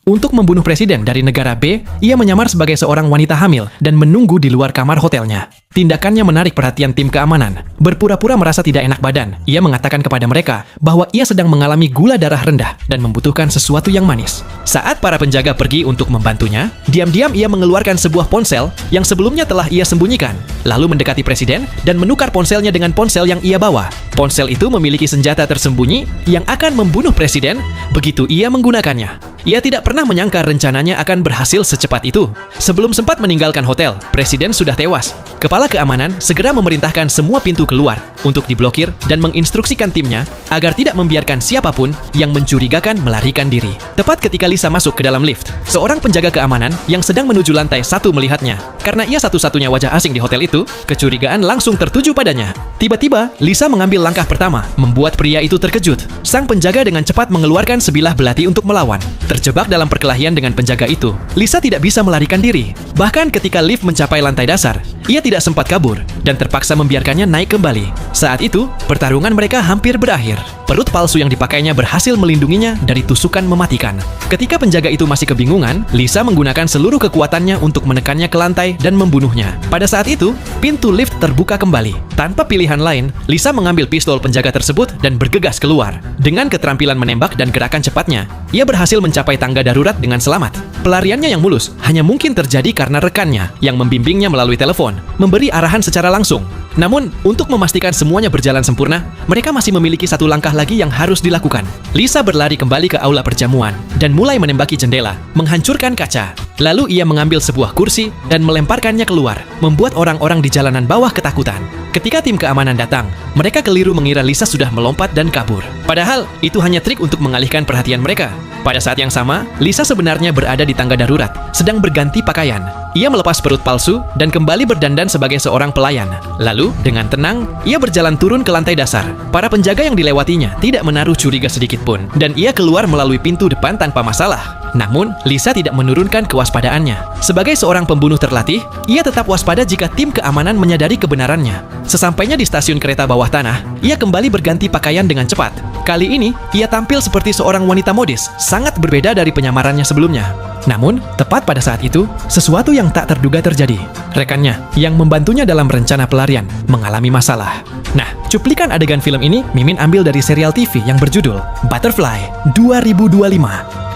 Untuk membunuh presiden dari negara B, ia menyamar sebagai seorang wanita hamil dan menunggu di luar kamar hotelnya. Tindakannya menarik perhatian tim keamanan. Berpura-pura merasa tidak enak badan, ia mengatakan kepada mereka bahwa ia sedang mengalami gula darah rendah dan membutuhkan sesuatu yang manis. Saat para penjaga pergi untuk membantunya, diam-diam ia mengeluarkan sebuah ponsel yang sebelumnya telah ia sembunyikan, lalu mendekati presiden dan menukar ponselnya dengan ponsel yang ia bawa. Ponsel itu memiliki senjata tersembunyi yang akan membunuh presiden begitu ia menggunakannya. Ia tidak pernah menyangka rencananya akan berhasil secepat itu. Sebelum sempat meninggalkan hotel, presiden sudah tewas. Kepala keamanan segera memerintahkan semua pintu keluar untuk diblokir dan menginstruksikan timnya agar tidak membiarkan siapapun yang mencurigakan melarikan diri. Tepat ketika Lisa masuk ke dalam lift, seorang penjaga keamanan yang sedang menuju lantai 1 melihatnya. Karena ia satu-satunya wajah asing di hotel itu, kecurigaan langsung tertuju padanya. Tiba-tiba, Lisa mengambil langkah pertama, membuat pria itu terkejut. Sang penjaga dengan cepat mengeluarkan sebilah belati untuk melawan. Terjebak dalam perkelahian dengan penjaga itu, Lisa tidak bisa melarikan diri. Bahkan ketika lift mencapai lantai dasar, ia tidak sempat kabur dan terpaksa membiarkannya naik kembali. Saat itu, pertarungan mereka hampir berakhir. Perut palsu yang dipakainya berhasil melindunginya dari tusukan mematikan. Ketika penjaga itu masih kebingungan, Lisa menggunakan seluruh kekuatannya untuk menekannya ke lantai dan membunuhnya. Pada saat itu, pintu lift terbuka kembali. Tanpa pilihan lain, Lisa mengambil pistol penjaga tersebut dan bergegas keluar. Dengan keterampilan menembak dan gerakan cepatnya, ia berhasil mencapai tangga darurat dengan selamat. Pelariannya yang mulus hanya mungkin terjadi karena rekannya yang membimbingnya melalui telepon, memberi arahan secara langsung. Namun, untuk memastikan semuanya berjalan sempurna, mereka masih memiliki satu langkah lagi yang harus dilakukan. Lisa berlari kembali ke aula perjamuan dan mulai menembaki jendela, menghancurkan kaca. Lalu ia mengambil sebuah kursi dan melemparkannya keluar, membuat orang-orang di jalanan bawah ketakutan. Ketika tim keamanan datang, mereka keliru mengira Lisa sudah melompat dan kabur. Padahal, itu hanya trik untuk mengalihkan perhatian mereka. Pada saat yang sama, Lisa sebenarnya berada di tangga darurat, sedang berganti pakaian. Ia melepas perut palsu dan kembali berdandan sebagai seorang pelayan. Lalu, dengan tenang, ia berjalan turun ke lantai dasar. Para penjaga yang dilewatinya tidak menaruh curiga sedikit pun, dan ia keluar melalui pintu depan tanpa masalah. Namun, Lisa tidak menurunkan kewaspadaannya. Sebagai seorang pembunuh terlatih, ia tetap waspada jika tim keamanan menyadari kebenarannya. Sesampainya di stasiun kereta bawah tanah, ia kembali berganti pakaian dengan cepat. Kali ini, ia tampil seperti seorang wanita modis, sangat berbeda dari penyamarannya sebelumnya. Namun, tepat pada saat itu, sesuatu yang tak terduga terjadi. Rekannya, yang membantunya dalam rencana pelarian, mengalami masalah. Nah, cuplikan adegan film ini Mimin ambil dari serial TV yang berjudul Butterfly 2025.